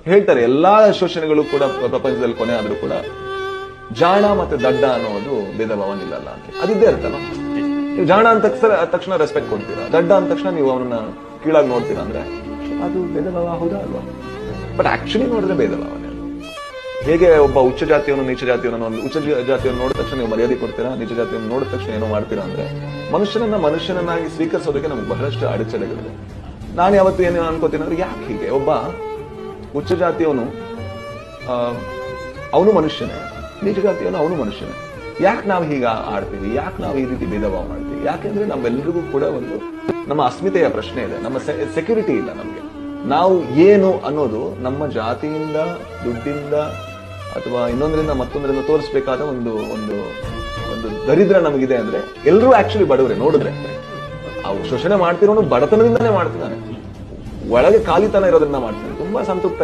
ಹೇಳ್ತಾರೆ ಎಲ್ಲಾ ಶೋಷಣೆಗಳು ಕೂಡ ಪ್ರಪಂಚದಲ್ಲಿ ಕೊನೆ ಆದ್ರೂ ಕೂಡ ಜಾಣ ಮತ್ತೆ ದಡ್ಡ ಅನ್ನೋದು ಭೇದ ಭಾವ ನಿಲ್ಲಲ್ಲ ಅಂತ ಅದಿದ್ದೇ ಇರ್ತಲ್ಲ. ನೀವು ಜಾಣ ಅಂತ ತಕ್ಷಣ ರೆಸ್ಪೆಕ್ಟ್ ಕೊಡ್ತೀರಾ, ದಡ್ಡ ಅಂದ ತಕ್ಷಣ ನೀವು ಅವನನ್ನ ಕೀಳಾಗಿ ನೋಡ್ತೀರಾ ಅಂದ್ರೆ ಅದು ಭೇದ ಭಾವ ಹೌದಾ ಅಲ್ವಾ? ಬಟ್ ಆಕ್ಚುಲಿ ನೋಡಿದ್ರೆ ಭೇದ ಭಾವನೆ. ಹೇಗೆ ಒಬ್ಬ ಉಚ್ಚ ಜಾತಿಯವನು ನೀಚ ಜಾತಿಯವನು, ಒಂದು ಉಚ್ಚ ಜಾತಿಯನ್ನು ನೋಡಿದ ತಕ್ಷಣ ನೀವು ಮರ್ಯಾದೆ ಕೊಡ್ತೀರಾ, ನೀಚ ಜಾತಿಯನ್ನು ನೋಡಿದ ತಕ್ಷಣ ಏನೋ ಮಾಡ್ತೀರಾ ಅಂದ್ರೆ ಮನುಷ್ಯನನ್ನಾಗಿ ಸ್ವೀಕರಿಸೋದಕ್ಕೆ ನಮ್ಗೆ ಬಹಳಷ್ಟು ಅಡಚಣೆಗಳಿದೆ. ನಾನು ಯಾವತ್ತು ಏನು ಅನ್ಕೋತೀನಿ ಅಂದ್ರೆ ಯಾಕೆ ಹೀಗೆ ಒಬ್ಬ ಉಚ್ಚ ಜಾತಿಯವನು ಅವನು ಮನುಷ್ಯನೇ, ನೀಚ ಜಾತಿಯವನು ಅವನು ಮನುಷ್ಯನೇ, ಯಾಕೆ ನಾವು ಹೀಗ ಆಡ್ತೀವಿ, ಯಾಕೆ ನಾವು ಈ ರೀತಿ ಭೇದ ಭಾವ ಮಾಡ್ತೀವಿ? ಯಾಕೆಂದ್ರೆ ನಮ್ಮೆಲ್ಲರಿಗೂ ಕೂಡ ಒಂದು ನಮ್ಮ ಅಸ್ಮಿತೆಯ ಪ್ರಶ್ನೆ ಇದೆ, ನಮ್ಮ ಸೆಕ್ಯೂರಿಟಿ ಇಲ್ಲ ನಮ್ಗೆ. ನಾವು ಏನು ಅನ್ನೋದು ನಮ್ಮ ಜಾತಿಯಿಂದ, ದುಡ್ಡಿಂದ ಅಥವಾ ಇನ್ನೊಂದರಿಂದ ಮತ್ತೊಂದರಿಂದ ತೋರಿಸ್ಬೇಕಾದ ಒಂದು ಒಂದು ಒಂದು ದರಿದ್ರ ನಮಗಿದೆ. ಅಂದ್ರೆ ಎಲ್ಲರೂ ಆಕ್ಚುಲಿ ಬಡವರೇ. ನೋಡಿದ್ರೆ ಅವು ಶೋಷಣೆ ಮಾಡ್ತಿರೋನು ಬಡತನದಿಂದನೇ ಮಾಡ್ತಿದ್ದಾನೆ, ಒಳಗೆ ಖಾಲಿತನ ಇರೋದ್ರಿಂದ ಮಾಡ್ತಾನೆ. ತುಂಬಾ ಸಂತೃಪ್ತ